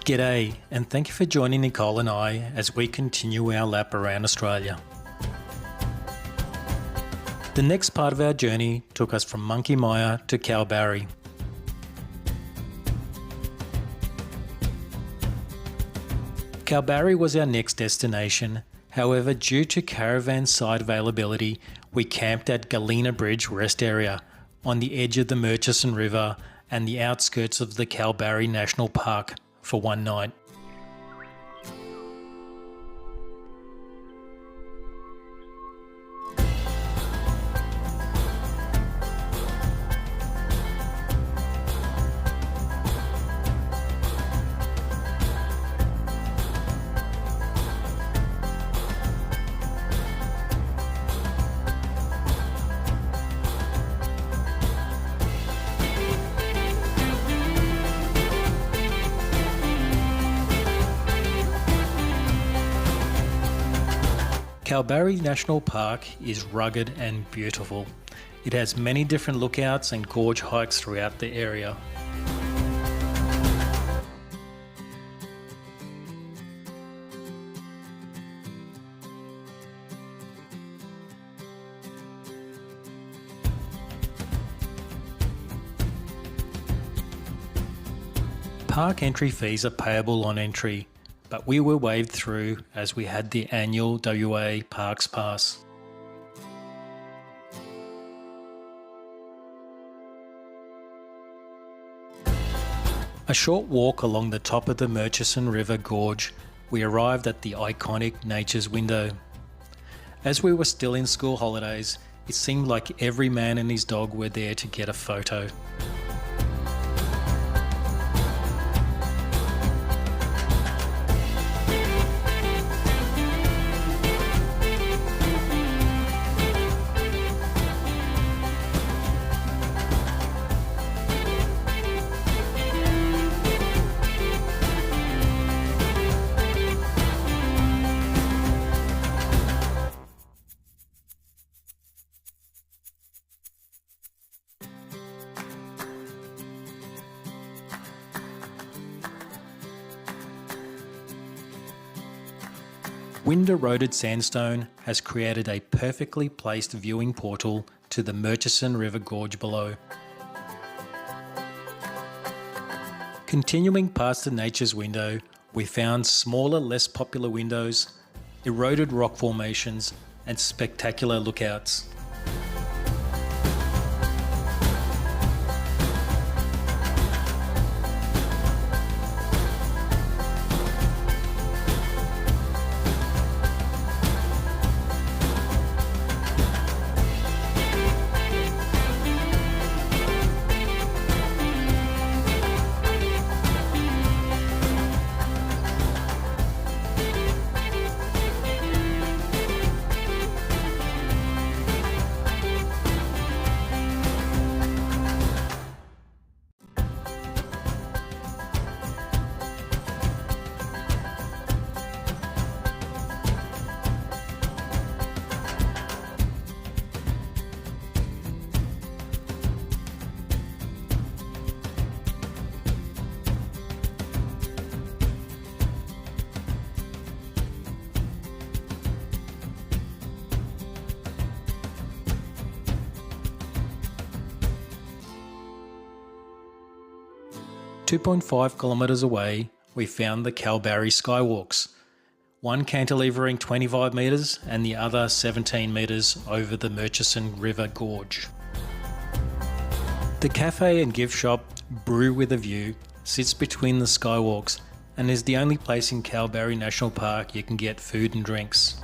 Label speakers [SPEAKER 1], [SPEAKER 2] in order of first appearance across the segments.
[SPEAKER 1] G'day, and thank you for joining Nicole and I as we continue our lap around Australia. The next part of our journey took us from Monkey Mia to Kalbarri. Kalbarri was our next destination. However, due to caravan site availability, we camped at Galena Bridge rest area on the edge of the Murchison River and the outskirts of the Kalbarri National Park for one night. Kalbarri National Park is rugged and beautiful. It has many different lookouts and gorge hikes throughout the area. Park entry fees are payable on entry, but we were waved through as we had the annual WA Parks Pass. A short walk along the top of the Murchison River Gorge, we arrived at the iconic Nature's Window. As we were still in school holidays, it seemed like every man and his dog were there to get a photo. Wind-eroded sandstone has created a perfectly placed viewing portal to the Murchison River Gorge below. Continuing past the Nature's Window, we found smaller, less popular windows, eroded rock formations, and spectacular lookouts. .5 kilometres away, we found the Kalbarri Skywalks, one cantilevering 25 metres and the other 17 metres over the Murchison River Gorge. The cafe and gift shop Brew with a View sits between the skywalks and is the only place in Kalbarri National Park you can get food and drinks.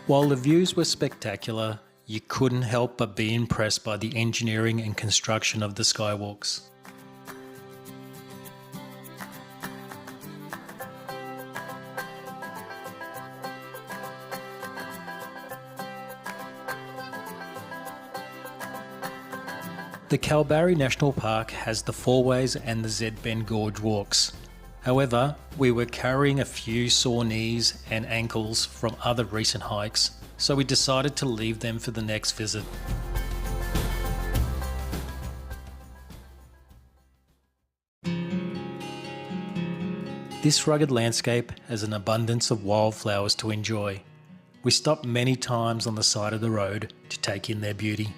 [SPEAKER 1] While the views were spectacular, you couldn't help but be impressed by the engineering and construction of the skywalks. The Kalbarri National Park has the four-ways and the Z Bend Gorge walks. However, we were carrying a few sore knees and ankles from other recent hikes, so we decided to leave them for the next visit. This rugged landscape has an abundance of wildflowers to enjoy. We stopped many times on the side of the road to take in their beauty.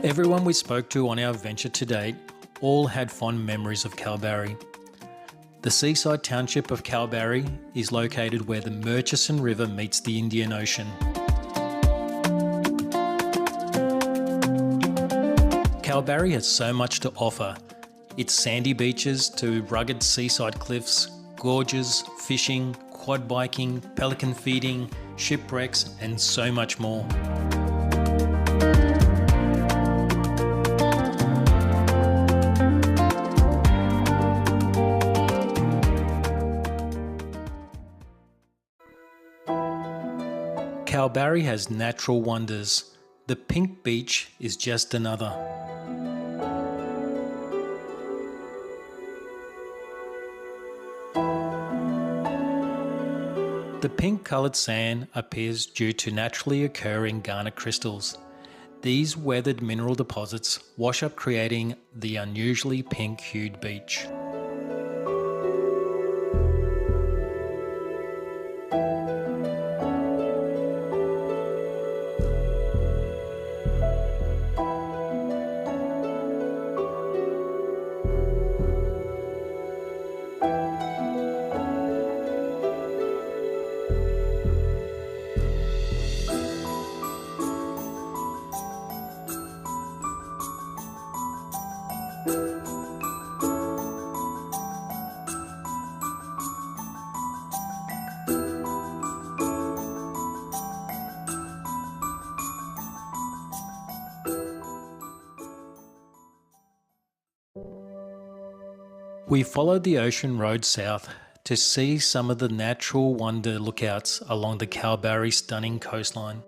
[SPEAKER 1] Everyone we spoke to on our venture to date all had fond memories of Kalbarri. The seaside township of Kalbarri is located where the Murchison River meets the Indian Ocean. Kalbarri has so much to offer. Its sandy beaches to rugged seaside cliffs, gorges, fishing, quad biking, pelican feeding, shipwrecks, and so much more. Kalbarri has natural wonders. The Pink Beach is just another. The pink coloured sand appears due to naturally occurring garnet crystals. These weathered mineral deposits wash up, creating the unusually pink hued beach. We followed the ocean road south to see some of the natural wonder lookouts along the Kalbarri stunning coastline.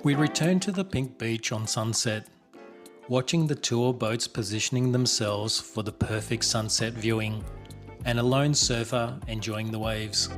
[SPEAKER 1] We returned to the pink beach on sunset, watching the tour boats positioning themselves for the perfect sunset viewing, and a lone surfer enjoying the waves.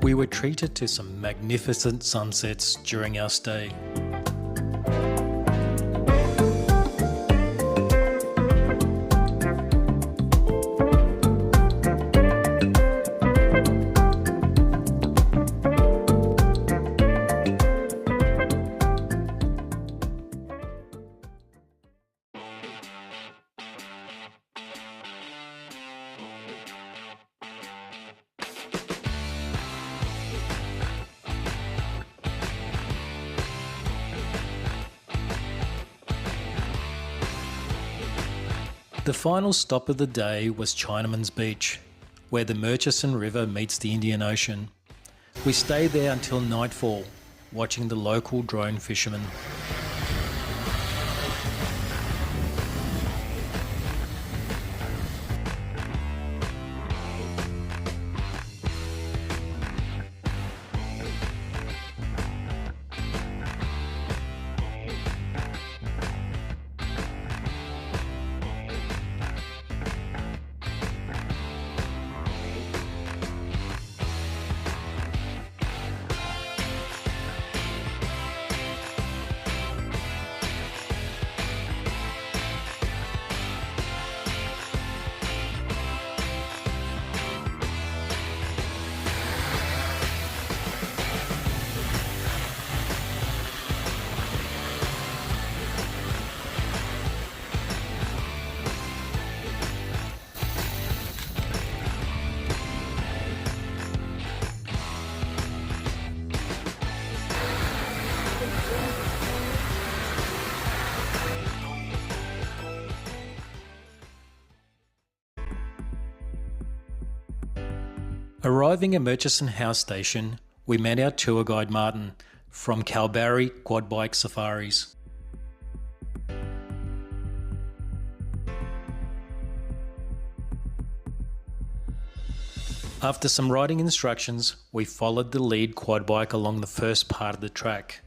[SPEAKER 1] We were treated to some magnificent sunsets during our stay. The final stop of the day was Chinaman's Beach, where the Murchison River meets the Indian Ocean. We stayed there until nightfall, watching the local drone fishermen. Arriving at Murchison House Station, we met our tour guide Martin from Kalbarri Quad Bike Safaris. After some riding instructions, we followed the lead quad bike along the first part of the track.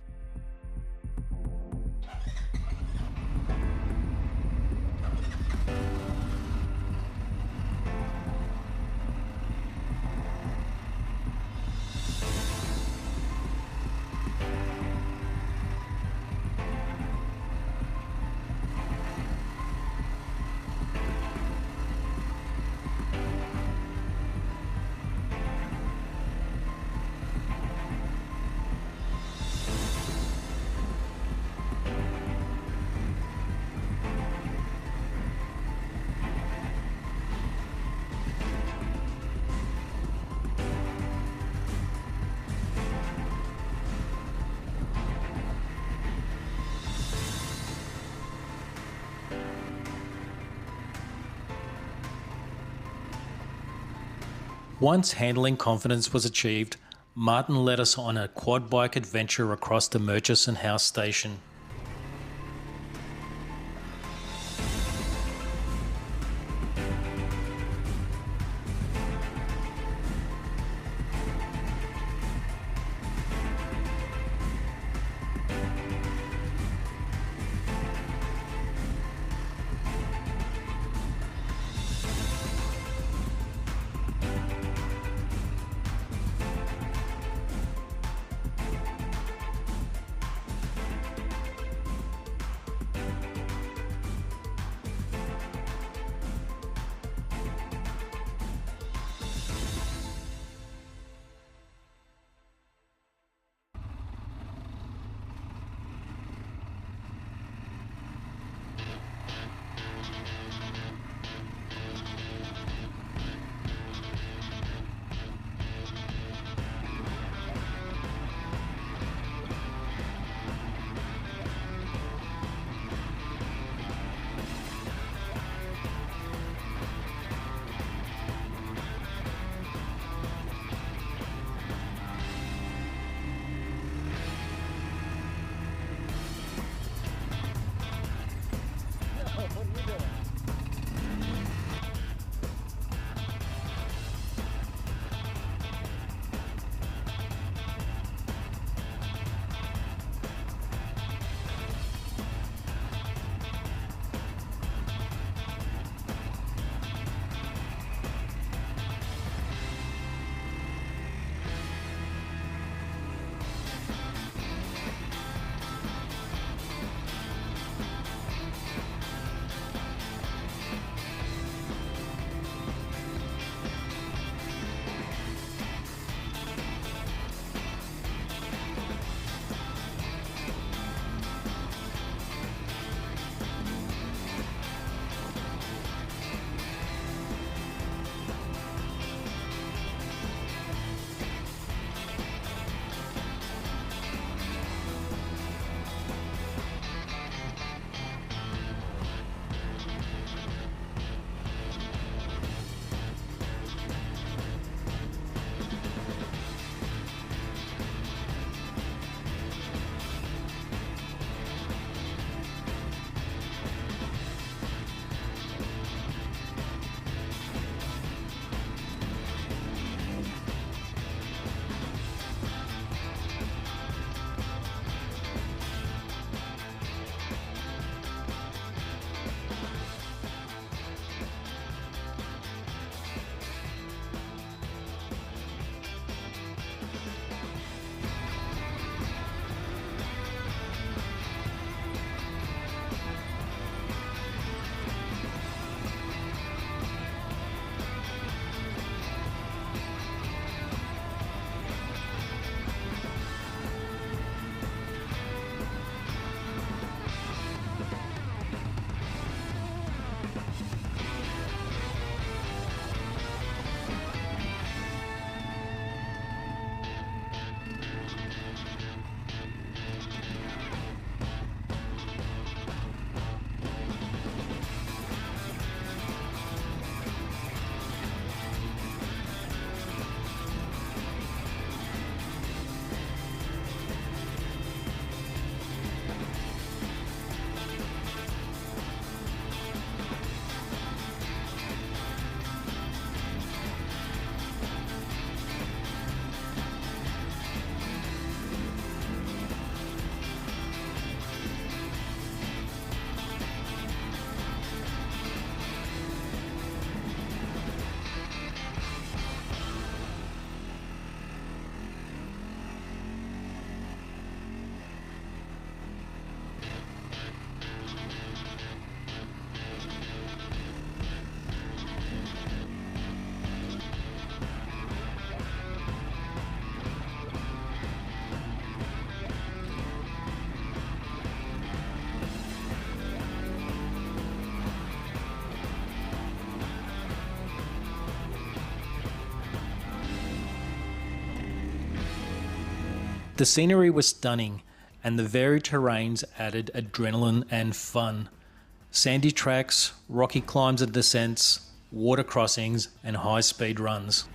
[SPEAKER 1] Once handling confidence was achieved, Martin led us on a quad bike adventure across the Murchison House Station. The scenery was stunning, and the varied terrains added adrenaline and fun. Sandy tracks, rocky climbs and descents, water crossings, and high-speed runs.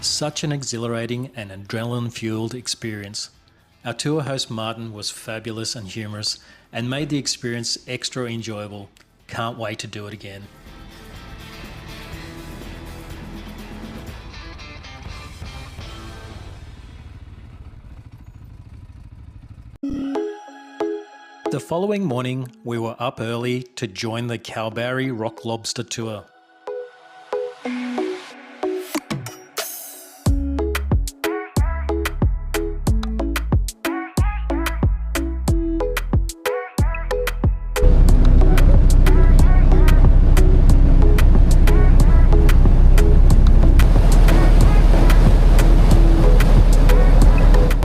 [SPEAKER 1] Such an exhilarating and adrenaline-fueled experience. Our tour host Martin was fabulous and humorous and made the experience extra enjoyable. Can't wait to do it again. The following morning, we were up early to join the Kalbarri Rock Lobster Tour.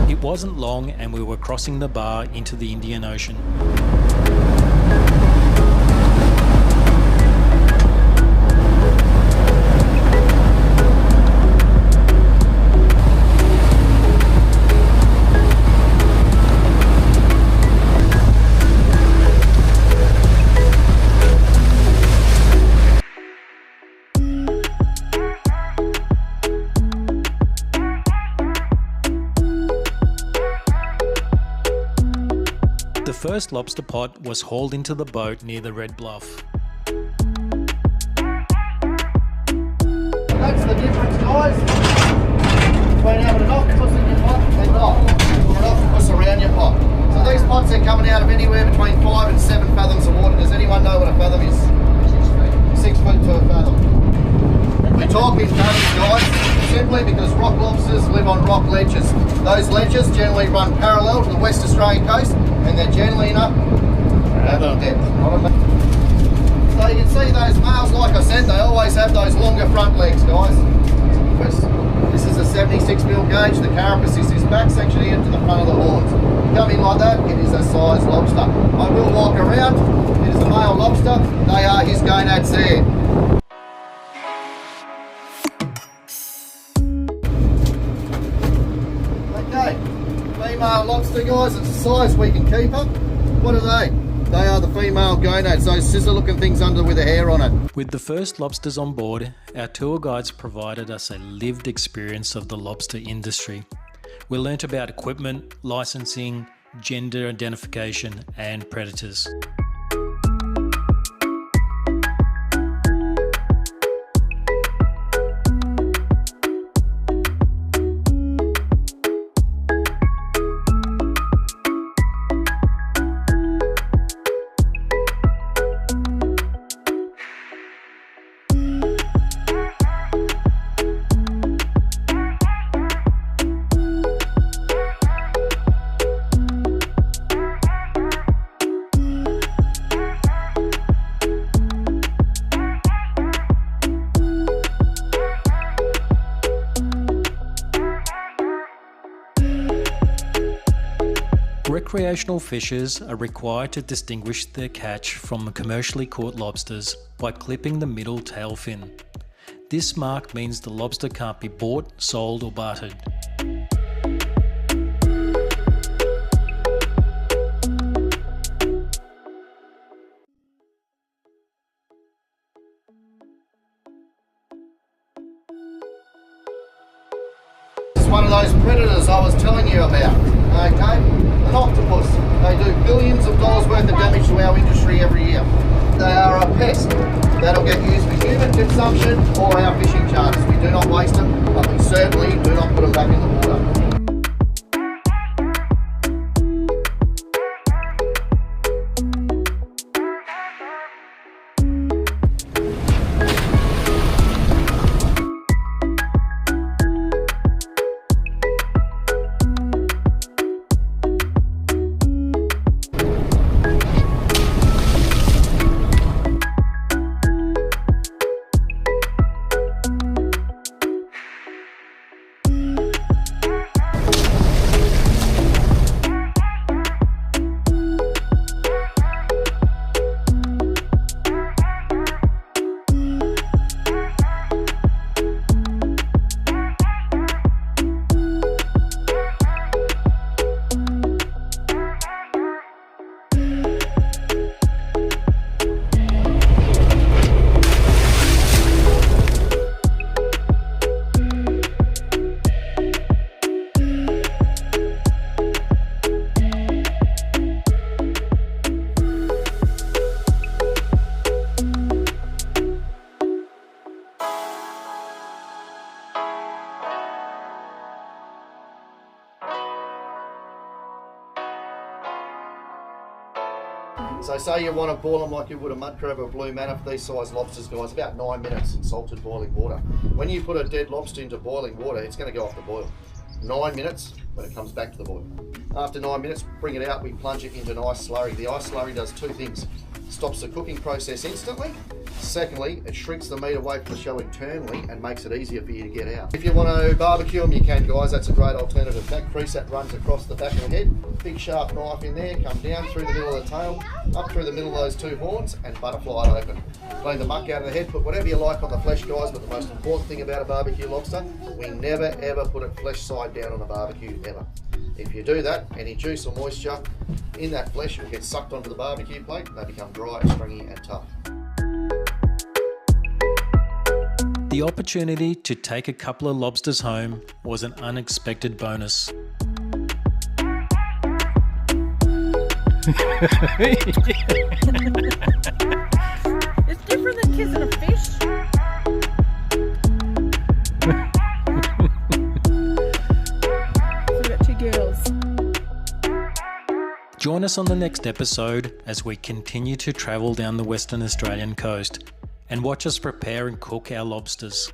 [SPEAKER 1] It wasn't long and we were crossing the bar into the Indian Ocean. The first lobster pot was hauled into the boat near the Red Bluff.
[SPEAKER 2] That's the difference, guys, between having an octopus in your pot and not, or an octopus around your pot. So these pots are coming out of anywhere between 5 and 7 fathoms of water. Does anyone know what a fathom is? 6 feet to a fathom. We talk in fathoms, guys, simply because rock lobsters live on rock ledges. Those ledges generally run parallel to the West Australian coast, and they're generally in a fathom depth. So you can see those males, like I said, they always have those longer front legs, guys. This is a 76mm gauge, the carapace is his back section here to the front of the horns. Come in like that, it is a size lobster. I will walk around, it is a male lobster, they are his gonads there. Okay, female lobster, guys, it's a size we can keep her. What are they? They are the female gonads, those scissor-looking things under with the hair on it.
[SPEAKER 1] With the first lobsters on board, our tour guides provided us a lived experience of the lobster industry. We learnt about equipment, licensing, gender identification, and predators. Recreational fishers are required to distinguish their catch from the commercially caught lobsters by clipping the middle tail fin. This mark means the lobster can't be bought, sold or bartered.
[SPEAKER 2] It's one of those predators I was telling you about, okay? An octopus. They do billions of dollars worth of damage to our industry every year. They are a pest that'll get used for human consumption or our fishing charters. We do not waste them, but we certainly do not put them back in the water. So say you want to boil them like you would a mud crab or a blue manna for these size lobsters, guys, about 9 minutes in salted boiling water. When you put a dead lobster into boiling water, it's going to go off the boil. 9 minutes when it comes back to the boil. After 9 minutes, bring it out, we plunge it into an ice slurry. The ice slurry does two things. Stops the cooking process instantly. Secondly, it shrinks the meat away from the shell internally and makes it easier for you to get out. If you want to barbecue them, you can, guys. That's a great alternative. That crease that runs across the back of the head, big sharp knife in there, come down through the middle of the tail, up through the middle of those two horns, and butterfly it open. Clean the muck out of the head, put whatever you like on the flesh, guys, but the most important thing about a barbecue lobster, we never ever put it flesh side down on a barbecue, ever. If you do that, any juice or moisture in that flesh will get sucked onto the barbecue plate and they become dry, stringy and tough.
[SPEAKER 1] The opportunity to take a couple of lobsters home was an unexpected bonus.
[SPEAKER 3] It's different than kissing a fish. So we got two girls.
[SPEAKER 1] Join us on the next episode as we continue to travel down the Western Australian coast and watch us prepare and cook our lobsters.